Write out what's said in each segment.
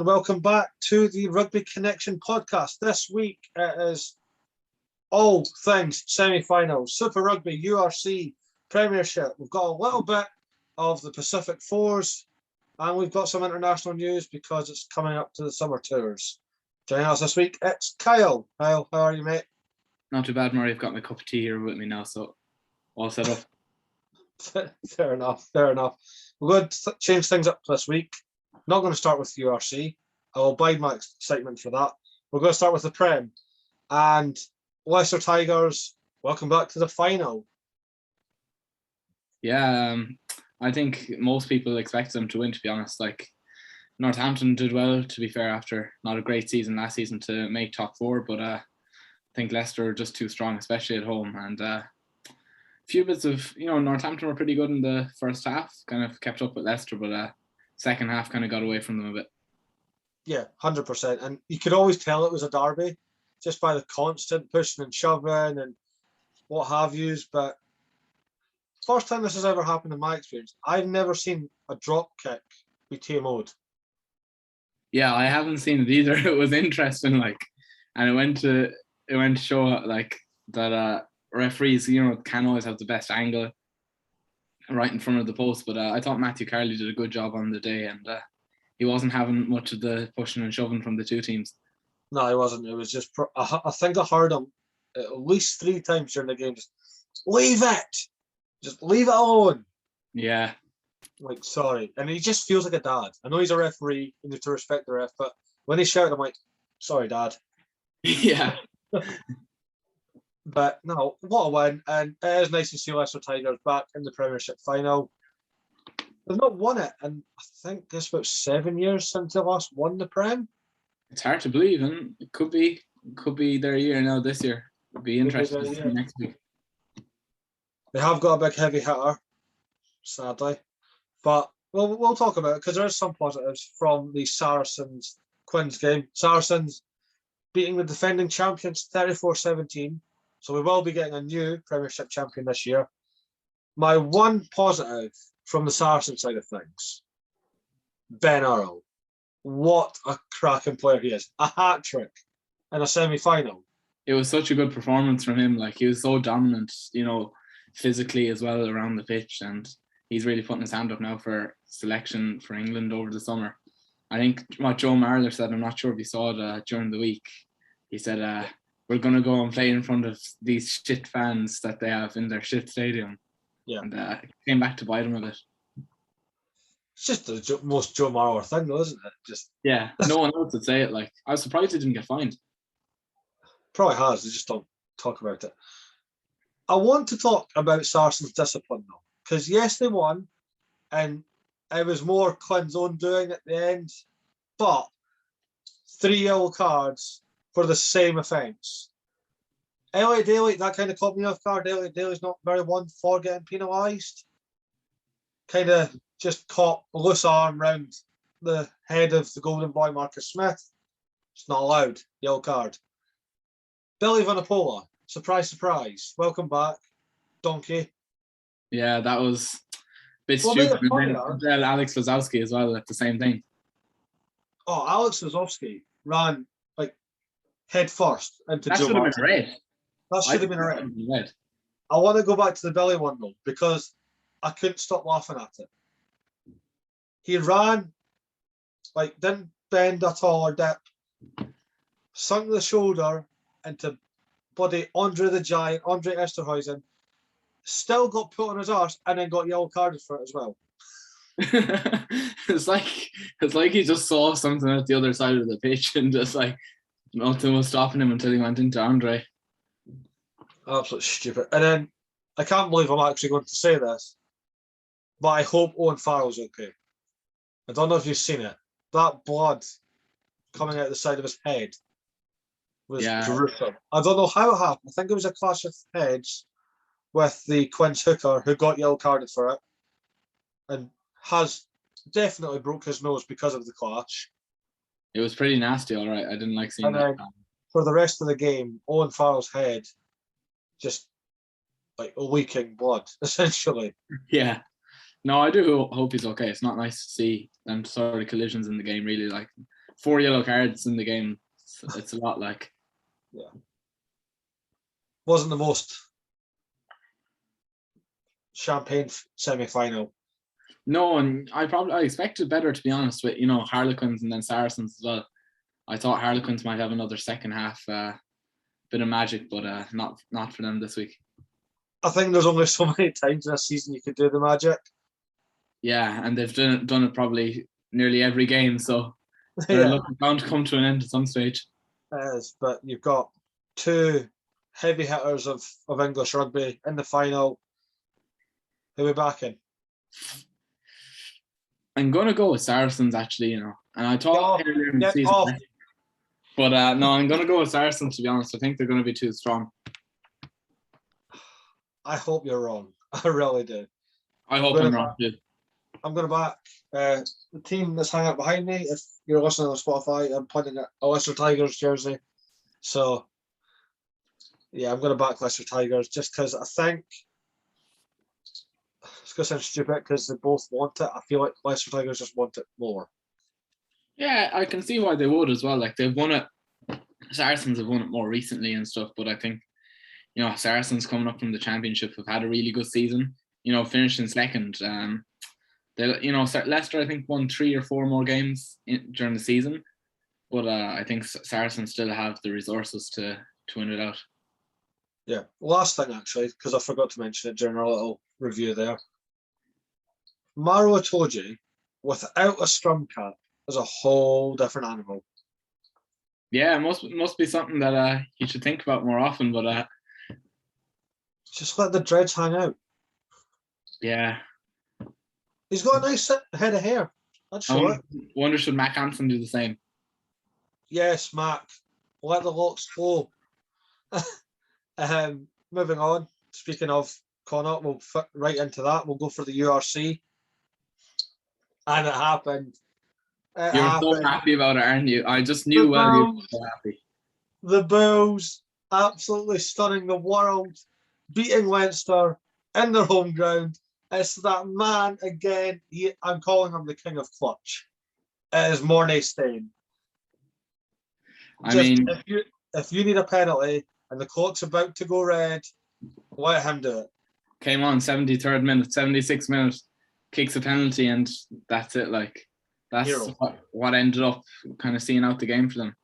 And welcome back to the Rugby Connection podcast. This week it is all things semi-finals, Super Rugby, URC, Premiership. We've got a little bit of the Pacific Fours, and we've got some international news because it's coming up to the summer tours. Joining us this week, it's Kyle. Kyle, how are you, mate? Not too bad, Murray. I've got my cup of tea here with me now, so all set up. Fair enough. We're going to change things up this week. Not going to start with URC. I will bide my excitement for that. We're going to start with the Prem. And Leicester Tigers, welcome back to the final. Yeah, I think most people expect them to win, to be honest. Like, Northampton did well, to be fair, after not a great season last season to make top four, but I think Leicester are just too strong, especially at home. And a few bits of, Northampton were pretty good in the first half, kind of kept up with Leicester, but second half kind of got away from them a bit. Yeah, 100%. And you could always tell it was a derby just by the constant pushing and shoving and what have yous. But first time this has ever happened in my experience, I've never seen a drop kick be TMO'd. Yeah, I haven't seen it either. It was interesting, and it went to show that referees, can always have the best angle right in front of the post. But I thought Matthew Carley did a good job on the day, and he wasn't having much of the pushing and shoving from the two teams. No, he wasn't. It was just, I think I heard him at least 3 times during the game, just leave it. Just leave it alone. Yeah. Like, sorry. And he just feels like a dad. I know he's a referee, you need to respect the ref, but when he shouted, I'm like, sorry, dad. Yeah. But no, what a win. And it is nice to see Leicester Tigers back in the Premiership final. They've not won it, and I think it's about 7 years since they last won the Prem. It's hard to believe, and it could be their year now this year. It'd be interesting to see next week. They have got a big heavy hitter, sadly. But we'll talk about it because there is some positives from the Saracens Quins game. Saracens beating the defending champions 34-17. So we will be getting a new Premiership champion this year. My one positive from the Saracen side of things, Ben Earl. What a cracking player he is. A hat-trick in a semi-final. It was such a good performance from him. He was so dominant, physically as well around the pitch, and he's really putting his hand up now for selection for England over the summer. I think what Joe Marler said, I'm not sure if he saw it during the week, he said, we're going to go and play in front of these shit fans that they have in their shit stadium. Yeah. And came back to bite him a bit. It's just the most Joe Marler thing, though, isn't it? Yeah, no one else would say it. I was surprised he didn't get fined. Probably has, they just don't talk about it. I want to talk about Saracens' discipline, though, because yes, they won, and it was more Clint's own doing at the end, but 3 yellow cards for the same offence. Elliot Daly, that kind of caught me off guard. Elliot Daly's not very one for getting penalised. Kind of just caught a loose arm round the head of the golden boy, Marcus Smith. It's not allowed. Yellow card. Billy Vanapola, surprise, surprise. Welcome back, donkey. Yeah, that was a bit stupid. And then Alex Wazowski as well at the same thing. Oh, Alex Wazowski ran head first into Joe. That should have been red. That should have been red. I want to go back to the Billy one though, because I couldn't stop laughing at it. He ran, didn't bend at all or dip, sunk the shoulder into bloody Andre the Giant, Andre Esterhuizen, still got put on his arse and then got yellow carded for it as well. It's like he just saw something at the other side of the pitch and just nothing was stopping him until he went into Andre. Absolutely stupid. And then I can't believe I'm actually going to say this, but I hope Owen Farrell's okay. I don't know if you've seen it. That blood coming out the side of his head was gruesome. I don't know how it happened. I think it was a clash of heads with the Quins hooker who got yellow carded for it and has definitely broke his nose because of the clash. It was pretty nasty, all right. I didn't like seeing that. For the rest of the game, Owen Farrell's head just leaking blood, essentially. Yeah. No, I do hope he's okay. It's not nice to see them sort of collisions in the game, really. 4 yellow cards in the game. It's a lot. Like, yeah, wasn't the most champagne semi-final. No, and I expected better, to be honest, with Harlequins and then Saracens as well. I thought Harlequins might have another second half bit of magic, but not for them this week. I think there's only so many times in a season you could do the magic. Yeah, and they've done it probably nearly every game, so they're bound to come to an end at some stage. It is, but you've got two heavy hitters of English rugby in the final. Who are we backing? I'm going to go with Saracens, actually, and I thought earlier in the season. But no, I'm going to go with Saracens, to be honest. I think they're going to be too strong. I hope you're wrong. I really do. I hope I'm wrong, too. I'm going to back the team that's hanging out behind me. If you're listening on Spotify, I'm pointing at a Leicester Tigers jersey. So, yeah, I'm going to back Leicester Tigers just because I think it's going to sound stupid because they both want it. I feel like Leicester Tigers just want it more. Yeah, I can see why they would as well. Like, they've won it. Saracens have won it more recently and stuff, but I think, Saracens coming up from the Championship have had a really good season. Finishing second. Leicester, I think, won 3 or 4 more games during the season, but I think Saracens still have the resources to win it out. Yeah. Last thing, actually, because I forgot to mention it during our little review there. Maro Itoje, without a scrum cap, is a whole different animal. Yeah, it must be something that you should think about more often, but just let the dreads hang out. Yeah. He's got a nice head of hair. That's sure. I wonder should Mac Hampson do the same? Yes, Mac. Let the locks flow. Moving on. Speaking of Connacht, we'll fit right into that. We'll go for the URC. And it happened. You're so happy about it, aren't you? I just knew you were so happy. The Bulls absolutely stunning the world, beating Leinster in their home ground. It's that man again. I'm calling him the king of clutch. It is Mornay Steyn. If you need a penalty and the clock's about to go red, let him do it. Came on 73rd minute, 76th minute, kicks a penalty, and that's it. Like, that's what ended up kind of seeing out the game for them.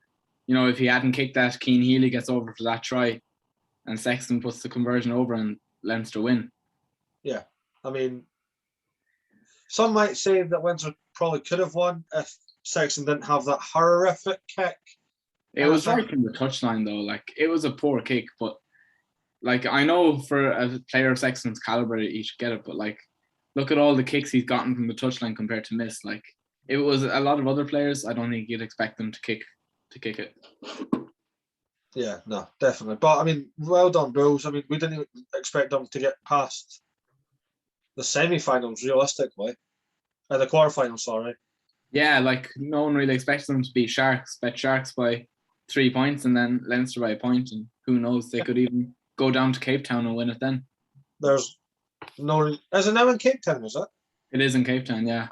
If he hadn't kicked that, Cian Healy gets over for that try, and Sexton puts the conversion over, and Leinster win. Yeah. I mean, some might say that Leinster probably could have won if Sexton didn't have that horrific kick. It was right from the touchline, though. Like, it was a poor kick, but like, I know for a player of Sexton's caliber, he should get it. But like, look at all the kicks he's gotten from the touchline compared to miss. Like, it was a lot of other players. I don't think you'd expect them to kick it. Yeah, no, definitely. But I mean, well done, Bulls. I mean, we didn't expect them to get past the semi-finals realistically, the quarterfinals. Sorry. Yeah, like, no one really expects them to beat Sharks. Bet Sharks by 3 points, and then Leinster by a point, and who knows, they could even go down to Cape Town and win it then. There's no. Is it now in Cape Town? Is it? It is in Cape Town, yeah.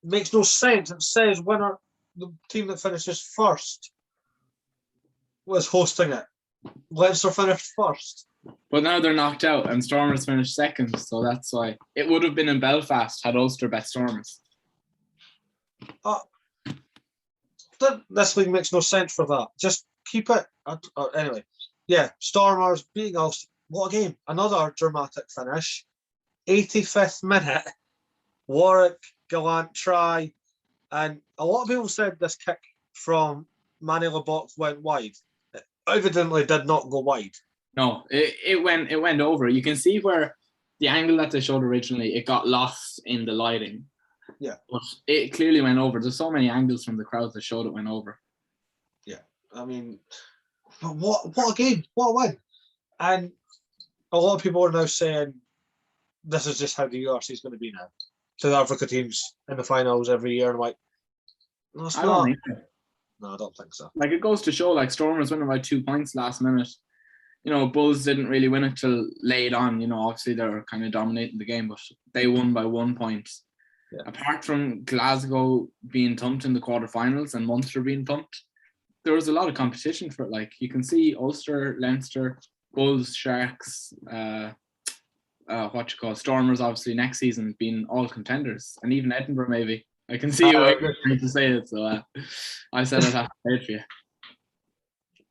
It makes no sense. It says winner, the team that finishes first, was hosting it. Leinster finished first. But now they're knocked out, and Stormers finished second, so that's why. It would have been in Belfast had Ulster bet Stormers. This league makes no sense for that. Just keep it. Anyway, yeah, Stormers beating Ulster. What a game. Another dramatic finish. 85th minute. Warwick, Gallant try. And a lot of people said this kick from Manny Lebock went wide. It evidently did not go wide. No, it went over. You can see where the angle that they showed originally, it got lost in the lighting. Yeah. But it clearly went over. There's so many angles from the crowd that showed it went over. Yeah. I mean, but what a game. What a win. And a lot of people are now saying this is just how the URC is going to be now. South Africa teams in the finals every year. And I'm like, no, it's I not. don't think so. No, I don't think so. Like, it goes to show, like, Stormers winning by 2 points last minute. Bulls didn't really win it till late on. Obviously they were kind of dominating the game, but they won by 1 point. apart from Glasgow being thumped in the quarterfinals and Munster being thumped, there was a lot of competition for it. Like you can see Ulster, Leinster, Bulls, Sharks, Stormers obviously next season being all contenders, and even Edinburgh maybe. I can see you waiting to say it, so I said I'd have to say it for you.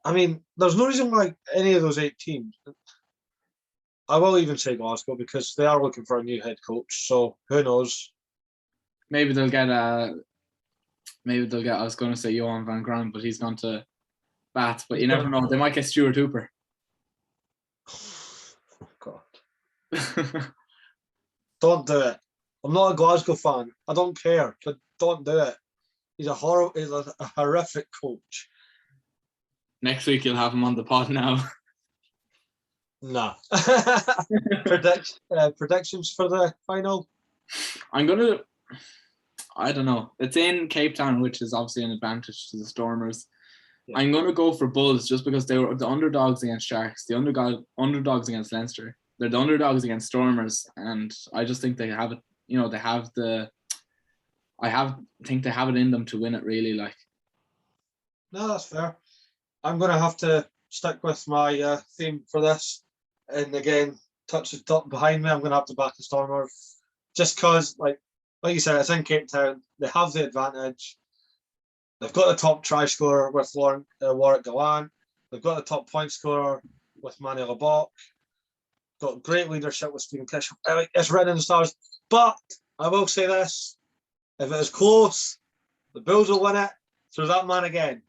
I mean, there's no reason why any of those 8 teams. I will even say Glasgow because they are looking for a new head coach. So who knows? Maybe they'll get I was going to say Johan van Graan, but he's gone to Bath. But you never know. They might get Stuart Hooper. Oh, God. Don't do it. I'm not a Glasgow fan. I don't care, but don't do it. He's a horrific coach. Next week you'll have him on the pod now. Nah. Predictions for the final? I don't know. It's in Cape Town, which is obviously an advantage to the Stormers. Yeah. I'm going to go for Bulls just because they were the underdogs against Sharks, the underdogs against Leinster. They're the underdogs against Stormers, and I just think they have it. You know, they have think they have it in them to win it. Really, like. No, that's fair. I'm going to have to stick with my theme for this, and again, touch the top behind me. I'm going to have to back the Stormers, just because, like you said, it's in Cape Town. They have the advantage. They've got the top try scorer with Warwick Gallant. They've got the top point scorer with Manny Labok. Got great leadership with Stephen Kish. It's written in the stars. But I will say this: if it is close, the Bulls will win it through that man again.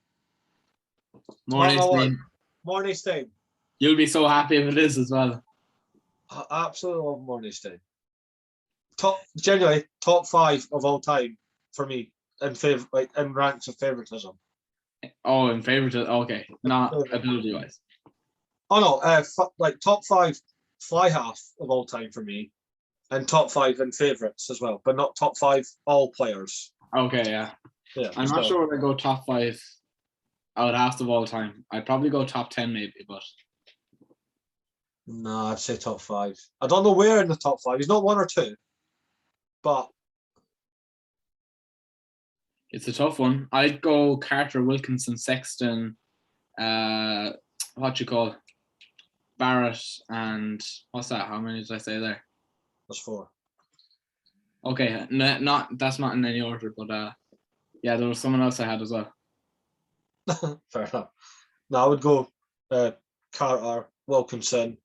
Morningstein. You'll be so happy if it is as well. I absolutely love Morningstein. Genuinely top 5 of all time for me in ranks of favoritism. Oh, in favoritism. Okay, not ability wise. Oh no, top 5 fly half of all time for me, and top 5 in favourites as well, but not top 5 all players. Okay, yeah. I'm not sure if I go top 5 out half of all time. I'd probably go top 10 maybe, but no, I'd say top 5. I don't know where in the top 5. He's not 1 or 2, but it's a tough one. I'd go Carter, Wilkinson, Sexton, Barrett, and what's that? How many did I say there? There's 4. Okay, that's not in any order, but yeah, there was someone else I had as well. Fair enough. No, I would go Carter, Wilkinson.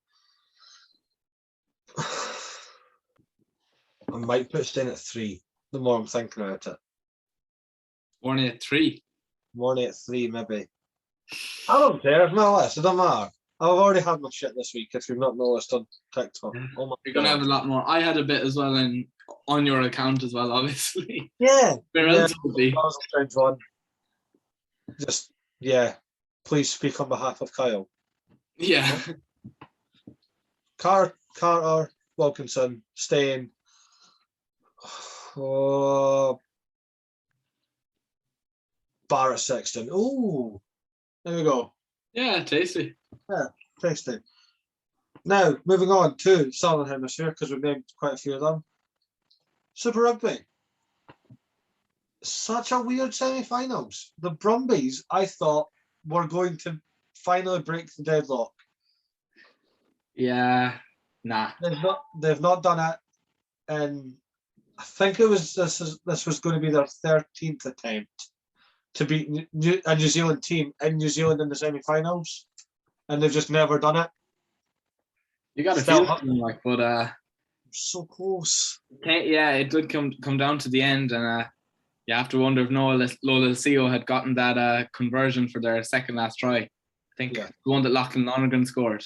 I might put Stein at 3. The more I'm thinking about it. Morning at 3. Morning at 3, maybe. I don't care. It's my list. It doesn't matter. I've already had my shit this week. If you've not noticed on TikTok, you're gonna have a lot more. I had a bit as well, and on your account as well, obviously. Yeah. Where else would be? Just please speak on behalf of Kyle. Yeah. Carter, Wilkinson, Stein. Barrett, Sexton. Oh, there we go. Yeah, tasty. Yeah, tasty. Now, moving on to Southern Hemisphere, because we've named quite a few of them. Super Rugby. Such a weird semi-finals. The Brumbies, I thought, were going to finally break the deadlock. Yeah, nah. They've not done it, and I think this was going to be their 13th attempt to beat a New Zealand team in New Zealand in the semi-finals, and they've just never done it. You got to feel it, but so close. Yeah, it did come down to the end, and you have to wonder if Lola Lucio had gotten that conversion for their second last try. I think the one that Lachlan Lonergan scored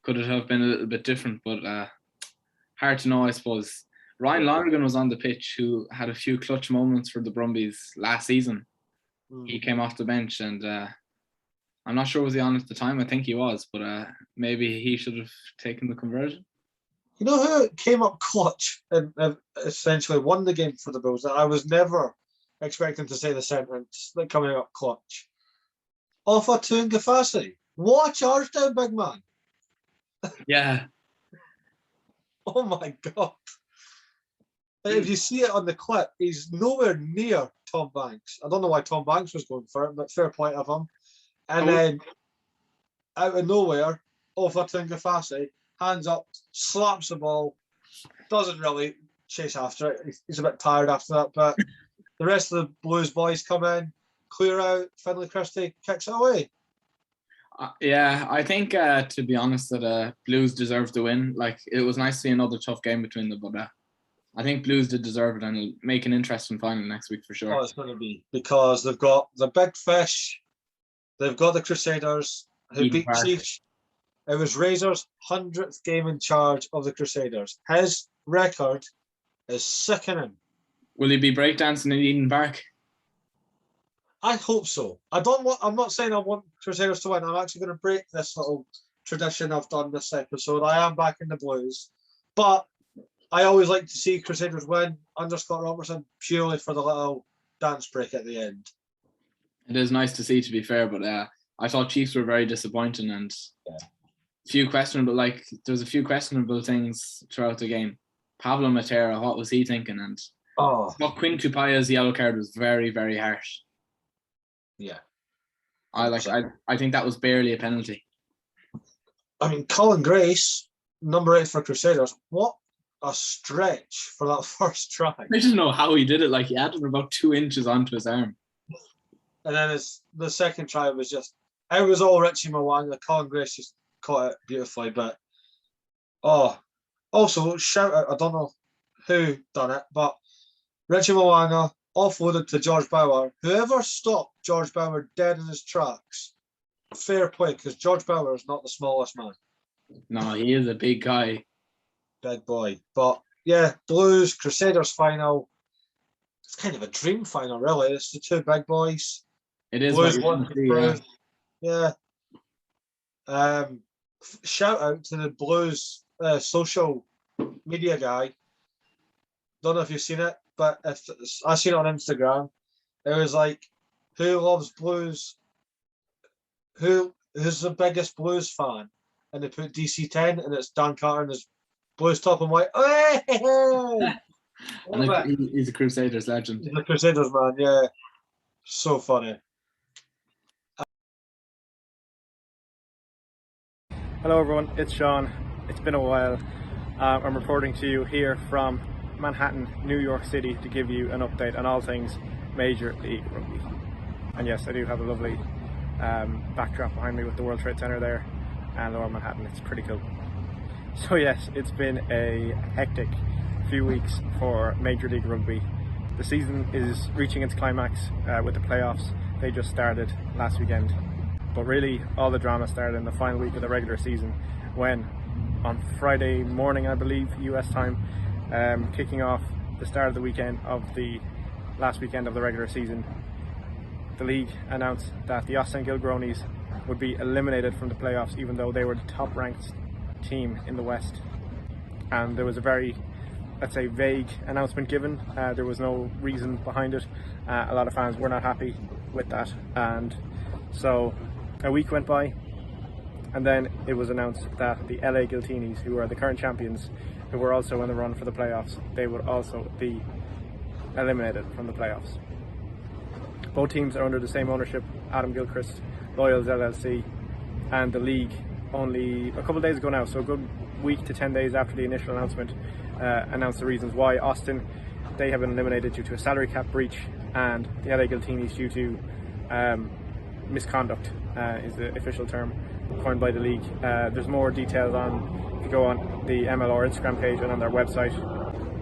could it have been a little bit different, but hard to know, I suppose. Ryan Lonergan was on the pitch, who had a few clutch moments for the Brumbies last season. He came off the bench, and I'm not sure was he on at the time. I think he was, but maybe he should have taken the conversion. You know who came up clutch and essentially won the game for the Bulls? I was never expecting to say the sentence that coming up clutch. Offa Tuangafasi. What a charge down, big man. Yeah. Oh my God. If you see it on the clip, he's nowhere near Tom Banks. I don't know why Tom Banks was going for it, but fair play of him. And then, out of nowhere, over to Ngafasi, hands up, slaps the ball, doesn't really chase after it. He's a bit tired after that, but the rest of the Blues boys come in, clear out, Finlay Christie kicks it away. Yeah, I think, to be honest, that Blues deserved the win. Like, it was nice to see another tough game between them, but I think Blues did deserve it, and it'll make an interesting final next week for sure. Oh, it's going to be, because they've got the big fish, they've got the Crusaders, who beat Chiefs. It was Razor's 100th game in charge of the Crusaders. His record is sickening. Will he be breakdancing in Eden Park? I hope so. I'm not saying I want Crusaders to win. I'm actually going to break this little tradition I've done this episode. I am back in the Blues. But I always like to see Crusaders win under Scott Robertson, purely for the little dance break at the end. It is nice to see, to be fair, but I thought Chiefs were very disappointing, and there was a few questionable things throughout the game. Pablo Matera, what was he thinking? And Quinn Tupaya's yellow card was very, very harsh. Yeah. I think that was barely a penalty. I mean, Colin Grace, number 8 for Crusaders, what a stretch for that first try. I just know how he did it. Like, he had it about 2 inches onto his arm. And then the second try was just, it was all Richie Mwanga. Colin Grace just caught it beautifully. But, also, shout out, I don't know who done it, but Richie Mwanga offloaded to George Bauer. Whoever stopped George Bauer dead in his tracks, fair play, because George Bauer is not the smallest man. No, he is a big guy. Big boy. But yeah, Blues, Crusaders final. It's kind of a dream final, really. It's the two big boys. It is. Blues won to yeah. Shout out to the Blues social media guy. Don't know if you've seen it, but I seen it on Instagram. It was like, who loves Blues? Who's the biggest Blues fan? And they put DC10, and it's Dan Carter in his Blues top and white. Hey! He's a Crusaders legend. He's a Crusaders man, yeah. So funny. Hello everyone, it's Sean. It's been a while. I'm reporting to you here from Manhattan, New York City, to give you an update on all things Major League Rugby. And yes, I do have a lovely backdrop behind me with the World Trade Center there and Lower Manhattan. It's pretty cool. So yes, it's been a hectic few weeks for Major League Rugby. The season is reaching its climax with the playoffs. They just started last weekend. But really, all the drama started in the final week of the regular season when, on Friday morning, I believe, US time, kicking off the start of the weekend of the last weekend of the regular season, the league announced that the Austin Gilgronis would be eliminated from the playoffs, even though they were the top-ranked team in the West. And there was a very, let's say, vague announcement given. There was no reason behind it. A lot of fans were not happy with that, and so a week went by, and then it was announced that the LA Giltinis, who are the current champions, who were also in the run for the playoffs, they would also be eliminated from the playoffs. Both teams are under the same ownership, Adam Gilchrist, Loyals LLC, and the league only a couple of days ago now, so a good week to 10 days after the initial announcement, announced the reasons why. Austin, they have been eliminated due to a salary cap breach, and the LA Giltinis due to misconduct is the official term coined by the league. There's more details on, if you go on the MLR Instagram page and on their website.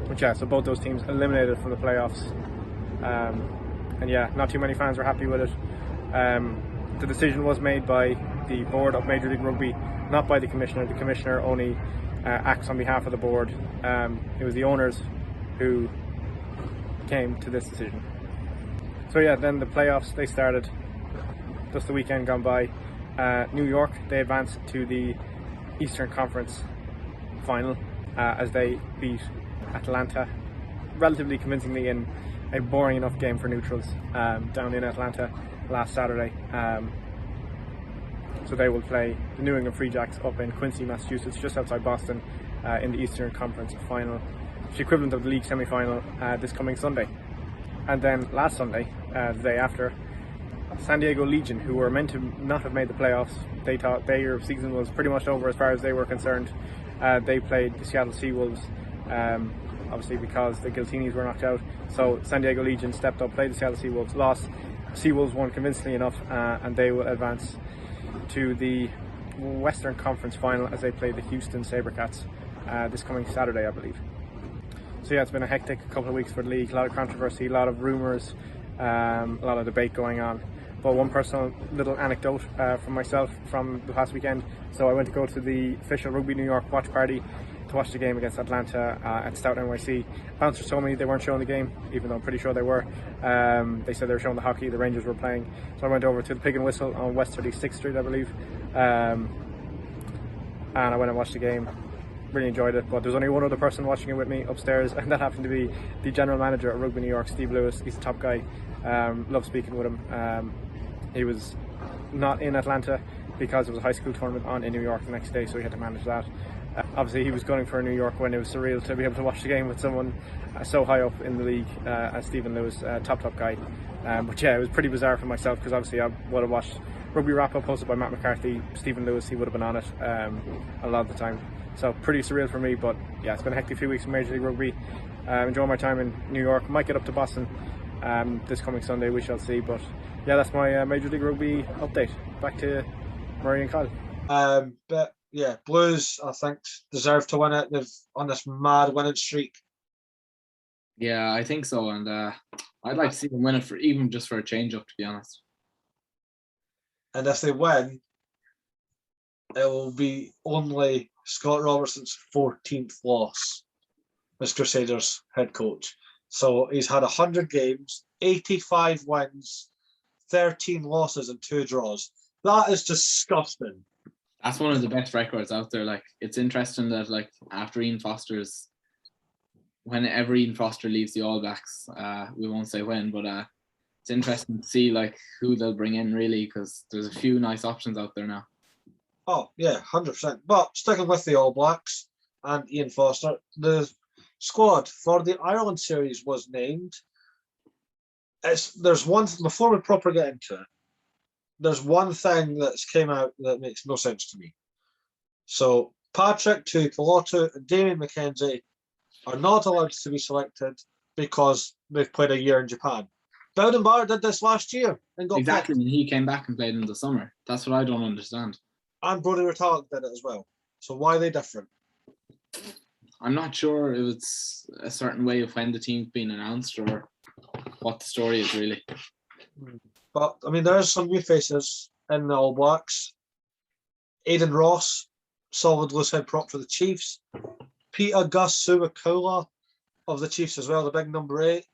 But yeah, so both those teams eliminated from the playoffs. And yeah, not too many fans were happy with it. The decision was made by the board of Major League Rugby, not by the commissioner. The commissioner only acts on behalf of the board. It was the owners who came to this decision. So yeah, then the playoffs, they started just the weekend gone by. New York, they advanced to the Eastern Conference final as they beat Atlanta relatively convincingly in a boring enough game for neutrals down in Atlanta last Saturday. So they will play the New England Free Jacks up in Quincy, Massachusetts, just outside Boston, in the Eastern Conference final. the equivalent of the league semi-final this coming Sunday. And then last Sunday, the day after, San Diego Legion, who were meant to not have made the playoffs, they thought their season was pretty much over as far as they were concerned. They played the Seattle Seawolves, obviously because the Giltinis were knocked out. So San Diego Legion stepped up, played the Seattle Seawolves, lost. Seawolves won convincingly enough, and they will advance to the Western Conference final as they play the Houston Sabercats this coming Saturday, I believe. So yeah, it's been a hectic couple of weeks for the league, a lot of controversy, a lot of rumours, a lot of debate going on. But one personal little anecdote from myself from the past weekend. So I went to go to the official Rugby New York watch party to watch the game against Atlanta at Stout NYC. Bouncers told me they weren't showing the game, even though I'm pretty sure they were. They said they were showing the hockey, the Rangers were playing. So I went over to the Pig and Whistle on West 36th Street, I believe. And I went and watched the game. Really enjoyed it, but there's only one other person watching it with me upstairs, and that happened to be the general manager at Rugby New York, Steve Lewis. He's a top guy. Love speaking with him. He was not in Atlanta because there was a high school tournament on in New York the next day, so he had to manage that. Obviously he was gunning for New York when it was surreal to be able to watch the game with someone so high up in the league as Stephen Lewis, top guy. But yeah, it was pretty bizarre for myself because obviously I would have watched Rugby Wrap Up hosted by Matt McCarthy. Stephen Lewis, he would have been on it a lot of the time. So pretty surreal for me, but yeah, it's been a hectic few weeks in Major League Rugby. Enjoying my time in New York. Might get up to Boston this coming Sunday, we shall see. But yeah, that's my Major League Rugby update. Back to Murray and Kyle. But yeah, Blues, I think, deserve to win it. They've on this mad winning streak. Yeah, I think so, and I'd like to see them win it for even just for a change up, to be honest. And if they win, it will be only Scott Robertson's 14th loss as Crusaders head coach. So he's had 100 games, 85 wins, 13 losses and 2 draws. That is disgusting. That's one of the best records out there. Like, it's interesting that like after Ian Foster's, whenever Ian Foster leaves the All Blacks, we won't say when, but it's interesting to see like who they'll bring in really, because there's a few nice options out there now. Oh yeah, 100%. But sticking with the All Blacks and Ian Foster, the squad for the Ireland series was named. There's one before we properly get into it. There's one thing that's came out that makes no sense to me. So Patrick Tuipulotu and Damien McKenzie are not allowed to be selected because they've played a year in Japan. Bowden Barrett did this last year and got exactly. picked. And he came back and played in the summer. That's what I don't understand. And Brodie Retallick did it as well. So why are they different? I'm not sure if it's a certain way of when the team's been announced or what the story is really. But I mean, there's some new faces in the All Blacks. Aidan Ross, solid loose head prop for the Chiefs. Peter Gus Suwakula of the Chiefs as well, the big number 8.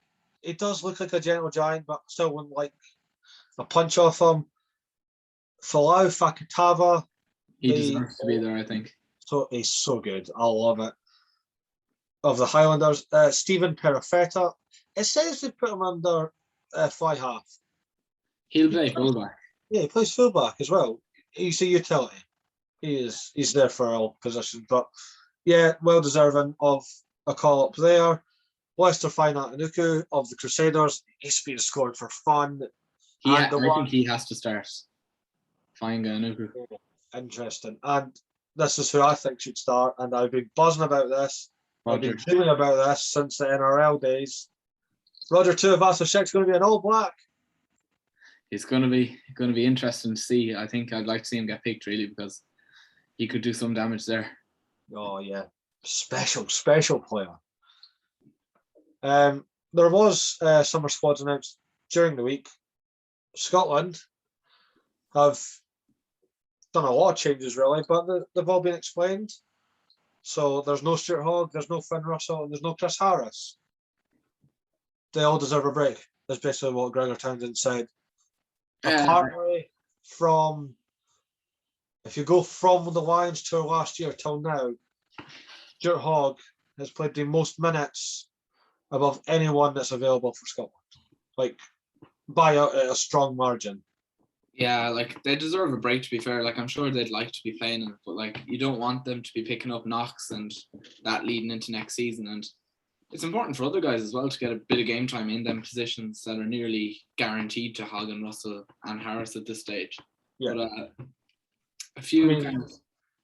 He does look like a gentle giant, but still wouldn't like a punch off him. Falau Fakatava. He deserves to be there, I think. So he's so good. I love it. Of the Highlanders, Stephen Perifeta. It says they put him under fly half. He'll play fullback. Yeah, he plays fullback as well. He's a utility. He's there for all positions. But yeah, well deserving of a call up there. Lester Faina-Anuku of the Crusaders. He's been scored for fun. I think he has to start. Faina-Anuku. Interesting. And this is who I think should start. And I've been buzzing about this. I've been dreaming about this since the NRL days. Roger Tuivasa-Sheck's going to be an All Black. It's going to be interesting to see. I think I'd like to see him get picked really because he could do some damage there. Oh yeah, special player. There was summer squads announced during the week. Scotland have done a lot of changes really, but they've all been explained. So there's no Stuart Hogg, there's no Finn Russell, and there's no Chris Harris. They all deserve a break. That's basically what Gregor Townsend said. Apparently, if you go from the Lions tour last year till now, Stuart Hogg has played the most minutes above anyone that's available for Scotland, like by a strong margin. Yeah, like they deserve a break to be fair. Like I'm sure they'd like to be playing it, but like you don't want them to be picking up knocks and that leading into next season. And it's important for other guys as well to get a bit of game time in them positions that are nearly guaranteed to Hogg and Russell and Harris at this stage. Yeah. But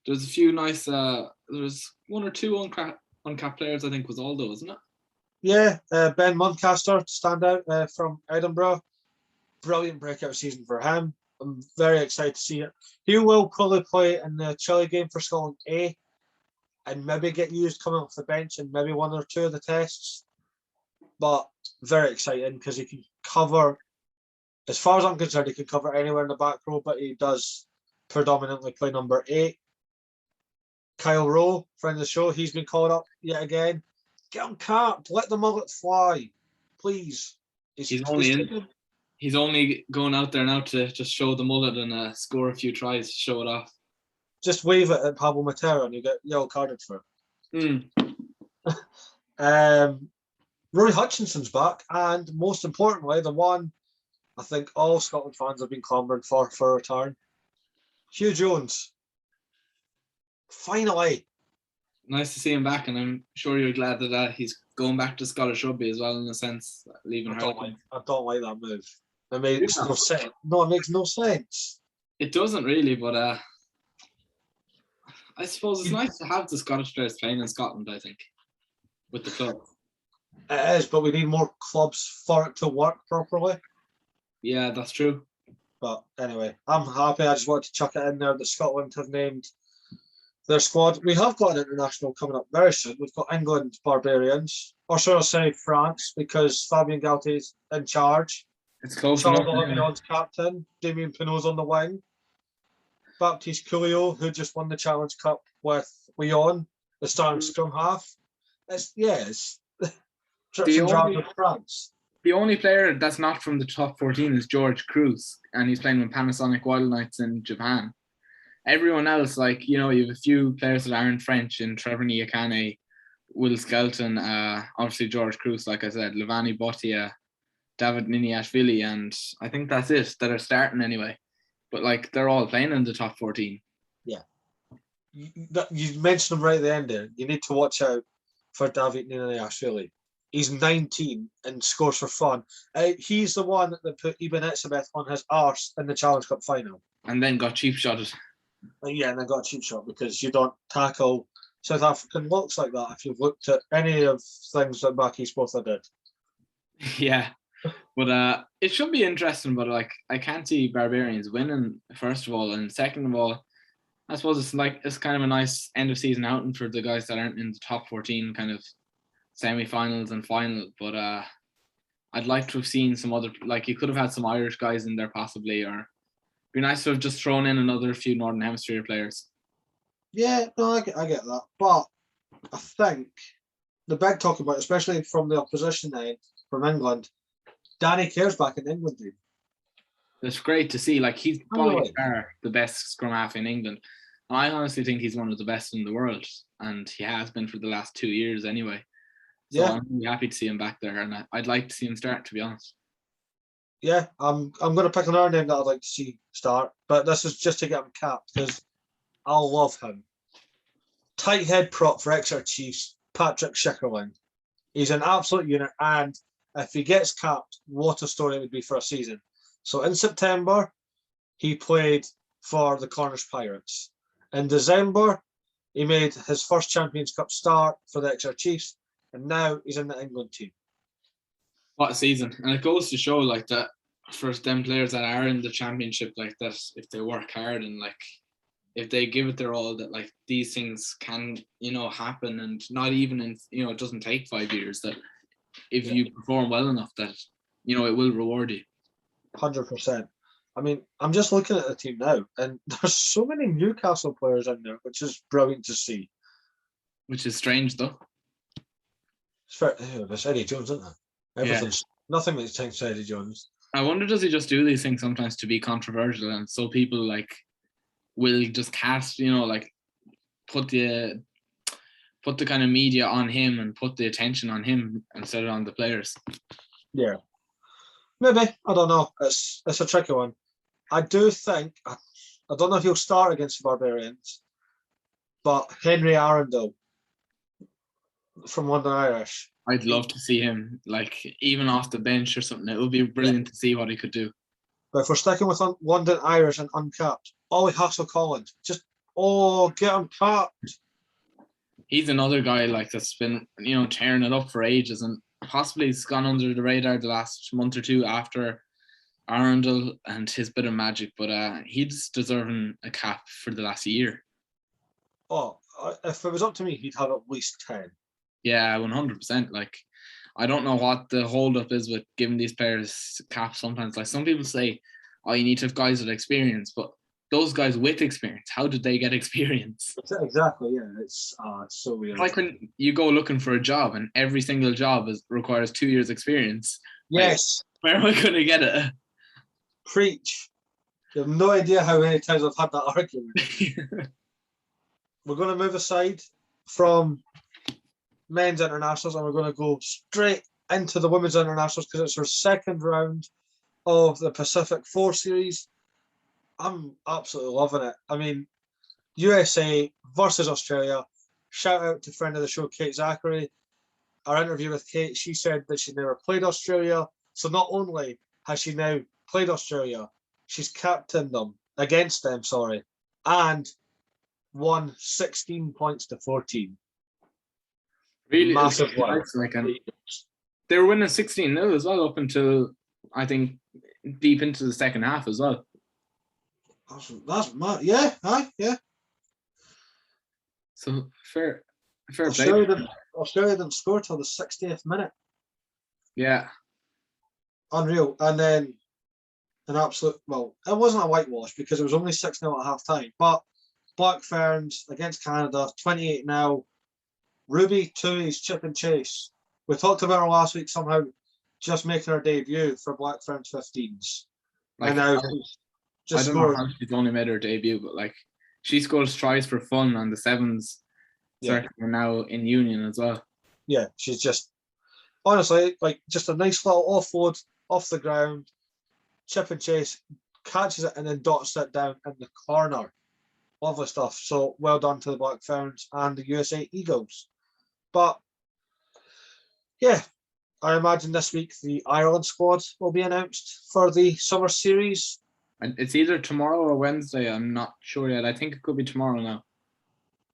there's a few nice. There's one or two uncapped players. I think was Aldo, wasn't it? Yeah, Ben Muncaster stand out from Edinburgh. Brilliant breakout season for him. I'm very excited to see it. He will probably play in the Chile game for Scotland A, and maybe get used coming off the bench in maybe one or two of the tests. But very exciting because he can cover, as far as I'm concerned, he can cover anywhere in the back row, but he does predominantly play number 8. Kyle Rowe, friend of the show, he's been called up yet again. Get him capped, let the mullet fly, please. He's only going out there now to just show the mullet and score a few tries to show it off. Just wave it at Pablo Matera and you get yellow carded for it. Rory Hutchinson's back, and most importantly, the one I think all Scotland fans have been clamouring for a return. Hugh Jones. Finally. Nice to see him back, and I'm sure you're glad that he's going back to Scottish rugby as well, in a sense, leaving Harlequin. I don't like that move. It makes no sense. No, it makes no sense. It doesn't really, but I suppose it's nice to have the Scottish players playing in Scotland, I think, with the club. It is, but we need more clubs for it to work properly. Yeah, that's true. But anyway, I'm happy. I just wanted to chuck it in there that Scotland have named their squad. We have got an international coming up very soon. We've got England Barbarians, or should I say France, because Fabien Galtier's in charge. It's close Charles enough. Olivion's captain. Damien Pinot's on the wing. Baptiste Coulio, who just won the Challenge Cup with Lyon, the starting scrum half. It's drips and drabs with France. The only player that's not from the top 14 is George Cruz, and he's playing with Panasonic Wild Knights in Japan. Everyone else, like, you have a few players that aren't French in Trevor Niakane, Will Skelton, obviously George Cruz, like I said, Levani Botia, David Niniashvili, and I think that's it that are starting anyway. But like, they're all playing in the top 14. Yeah. You mentioned him right at the end there. You need to watch out for David Niniashvili. He's 19 and scores for fun. He's the one that put Ibn Etzebeth on his arse in the Challenge Cup final. And then got cheap shotted. Yeah, and then got a cheap shot because you don't tackle South African looks like that if you've looked at any of things that Baki Spotha did. Yeah. But it should be interesting, but like, I can't see Barbarians winning, first of all, and second of all, I suppose it's kind of a nice end of season outing for the guys that aren't in the top 14 kind of semi-finals and final. But I'd like to have seen some other, like, you could have had some Irish guys in there possibly, or be nice to have just thrown in another few Northern Hemisphere players. Yeah, no, I get that, but I think the big talk about, especially from the opposition end, from England, Danny Kerr's back in the England team. It's great to see. Like, he's by far the best scrum half in England. I honestly think he's one of the best in the world, and he has been for the last 2 years anyway. So yeah, I'm really happy to see him back there, and I'd like to see him start, to be honest. Yeah, I'm going to pick another name that I'd like to see start, but this is just to get him capped because I love him. Tight head prop for Exeter Chiefs, Patrick Schickerling. He's an absolute unit, and if he gets capped, what a story it would be for a season. So in September, he played for the Cornish Pirates. In December, he made his first Champions Cup start for the Exeter Chiefs, and now he's in the England team. What a season. And it goes to show, like, that for them players that are in the championship, like, that if they work hard and, like, if they give it their all, that, like, these things can, happen, and not even in, it doesn't take 5 years, that if you perform well enough, that, it will reward you. 100%. I mean, I'm just looking at the team now, and there's so many Newcastle players in there, which is brilliant to see. Which is strange, though. It's Eddie Jones, isn't it? Nothing makes sense to Eddie Jones. I wonder, does he just do these things sometimes to be controversial, and so people, like, will just cast, like, put the kind of media on him and put the attention on him instead of on the players. Yeah. Maybe. I don't know. It's a tricky one. I do think, I don't know if he'll start against the Barbarians, but Henry Arundel from London Irish, I'd love to see him, like, even off the bench or something. It would be brilliant to see what he could do. But if we're sticking with London Irish and uncapped, Ollie Hassel-Collins, just, get him capped. He's another guy like that's been, tearing it up for ages, and possibly he's gone under the radar the last month or two after Arundel and his bit of magic, but he's deserving a cap for the last year. Oh, if it was up to me, he'd have at least 10. Yeah, 100%. Like, I don't know what the holdup is with giving these players caps sometimes. Like, some people say, oh, you need to have guys with experience, but those guys with experience, how did they get experience? Exactly, yeah. It's so weird. It's like when you go looking for a job and every single job requires 2 years experience. Yes. Like, where am I going to get it? Preach. You have no idea how many times I've had that argument. We're going to move aside from men's internationals and we're going to go straight into the women's internationals because it's our second round of the Pacific 4 series. I'm absolutely loving it. I mean, USA versus Australia. Shout out to friend of the show, Kate Zachary. Our interview with Kate, she said that she'd never played Australia. So not only has she now played Australia, she's captained them, against them, and won 16 points to 14. Really massive one. They were winning 16-0 as well up until, I think, deep into the second half as well. That's mad. Yeah, yeah. So fair play. Australia didn't score till the 60th minute. Yeah. Unreal. And then an absolute, well, it wasn't a whitewash because it was only 6-0 at half time. But Black Ferns against Canada, 28 now. Ruby Tui's chip and chase. We talked about her last week somehow just making her debut for Black Ferns 15s. Like, and now I don't know how she's only made her debut, but like she scores tries for fun on the sevens. Certainly now in Union as well. Yeah, she's just honestly like just a nice little offload off the ground, chip and chase, catches it and then dots it down in the corner. Lovely stuff. So well done to the Black Ferns and the USA Eagles. But yeah, I imagine this week the Ireland squad will be announced for the summer series. And it's either tomorrow or Wednesday. I'm not sure yet. I think it could be tomorrow now.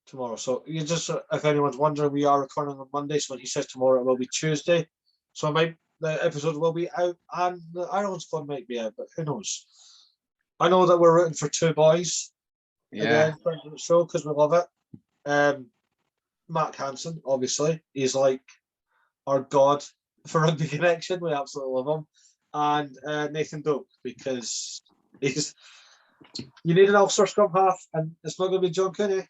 Tomorrow. So you just, if anyone's wondering, we are recording on Monday. So when he says tomorrow, it will be Tuesday. So the episode will be out and the Ireland squad might be out, but who knows? I know that we're rooting for two boys. Yeah. Again, the show because we love it. Matt Hansen, obviously, he's like our god for Rugby Connection. We absolutely love him. And Nathan Doak, because you need an Ulster scrum half, and it's not going to be John Cooney.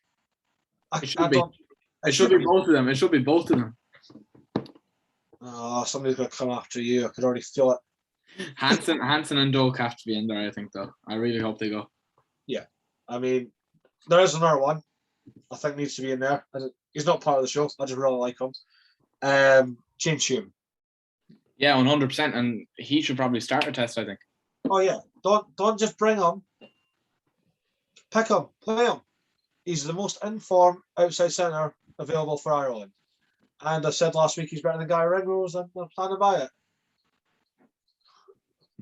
It should be both of them. It should be both of them. Oh, somebody's going to come after you. I could already feel it. Hansen and Doak have to be in there, I think, though. I really hope they go. Yeah. I mean, there is another one I think needs to be in there. He's not part of the show. I just really like him. James Hume. Yeah, 100%. And he should probably start a test, I think. Oh, yeah. Don't just bring him. Pick him. Play him. He's the most informed outside centre available for Ireland. And I said last week he's better than Guy Ringrose, and I'm planning to buy it.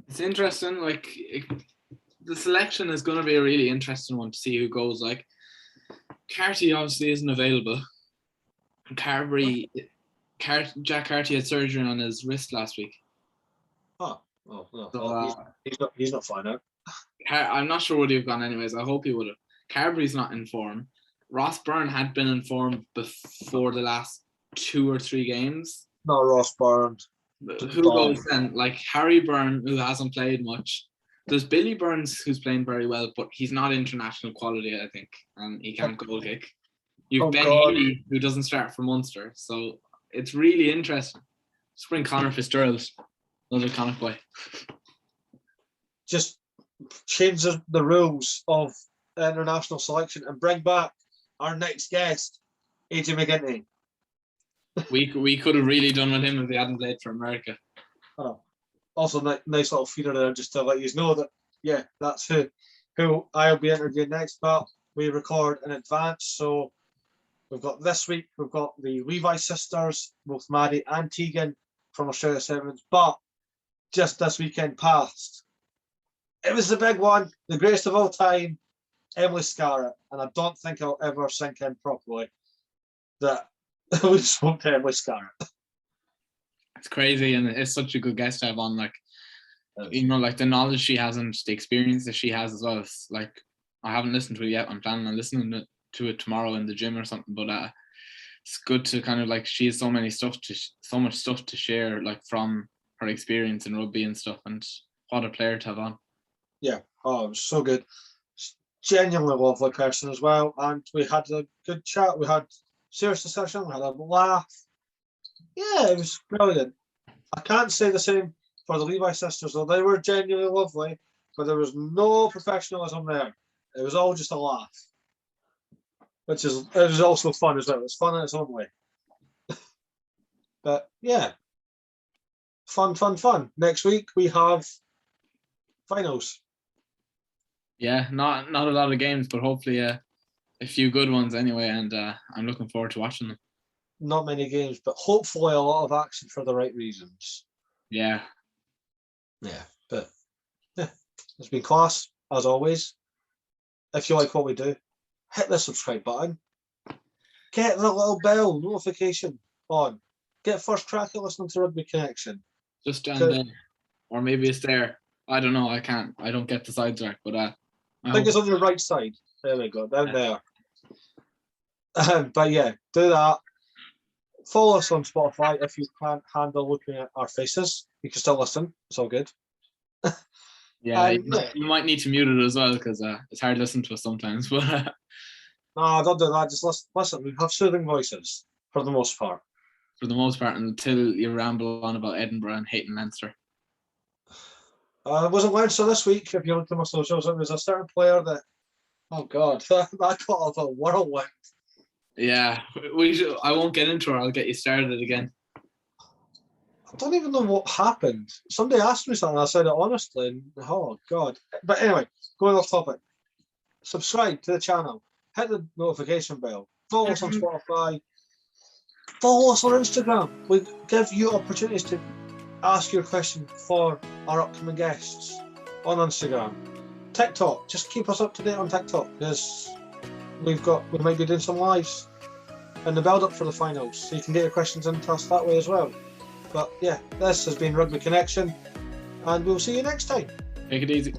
It's interesting. Like, the selection is going to be a really interesting one to see who goes. Like, Carty obviously isn't available. Jack Carty had surgery on his wrist last week. Oh no. So, he's not flying out. I'm not sure would he have gone anyways. I hope he would have. Carberry's not in form. Ross Byrne had been in form before the last 2 or 3 games. No, Ross Byrne. Who goes then? Like Harry Byrne, who hasn't played much. There's Billy Burns, who's playing very well, but he's not international quality, I think, and he can't goal kick. You've Ben Healy, who doesn't start for Munster, so it's really interesting. Just bring Conor Fitzgerald, another Connacht boy. Just change the rules of international selection and bring back our next guest, AJ McGinty. We could have really done with him if he hadn't played for America. I know. Also, nice little feeder there just to let you know that, yeah, that's who I'll be interviewing next. But we record in advance, so We've got this week, we've got the Levi sisters, both Maddie and Tegan from Australia Sevens. But just this weekend past, it was the big one, the greatest of all time, Emily Scarrett. And I don't think I'll ever sink in properly that we spoke to Emily Scarrett. It's crazy, and it's such a good guest to have on. Like, you know, like the knowledge she has and the experience that she has as well. It's like, I haven't listened to it yet. I'm planning on listening to it tomorrow in the gym or something. But it's good to kind of like, she has so much stuff to share, like from her experience in rugby and stuff. And what a player to have on. Yeah, oh, it was so good. Genuinely lovely person as well, and we had a good chat. We had serious discussion. We had a laugh. Yeah, it was brilliant. I can't say the same for the Levi sisters, though. They were genuinely lovely, but there was no professionalism there. It was all just a laugh, it was also fun as well. It's fun in its own way. But yeah, fun. Next week we have finals. Yeah, not a lot of games, but hopefully a few good ones anyway, and I'm looking forward to watching them. Not many games, but hopefully a lot of action for the right reasons. Yeah. But yeah, it's been class as always. If you like what we do, hit the subscribe button. Get the little bell notification on. Get first crack at listening to Rugby Connection. Just down there, or maybe it's there. I don't know. I don't get the sides right, but I think it's on your right side. There we go, down there. But yeah, do that. Follow us on Spotify if you can't handle looking at our faces. You can still listen. It's all good. Yeah, you might need to mute it as well, because it's hard to listen to us sometimes. But no, don't do that. Just listen. We have soothing voices for the most part. For the most part, until you ramble on about Edinburgh and hating Leinster. It wasn't Leinster this week. If you look at my socials, it was a certain player that, oh God, that got off a whirlwind. Yeah, I won't get into it. I'll get you started again. I don't even know what happened. Somebody asked me something. I said it honestly, and oh God. But anyway, going off topic. Subscribe to the channel. Hit the notification bell. Follow us on Spotify. Follow us on Instagram. We give you opportunities to ask your question for our upcoming guests on Instagram. TikTok. Just keep us up to date on TikTok, because we might be doing some lives in the build up for the finals, so you can get your questions into us that way as well. But yeah, this has been Rugby Connection, and we'll see you next time. Take it easy.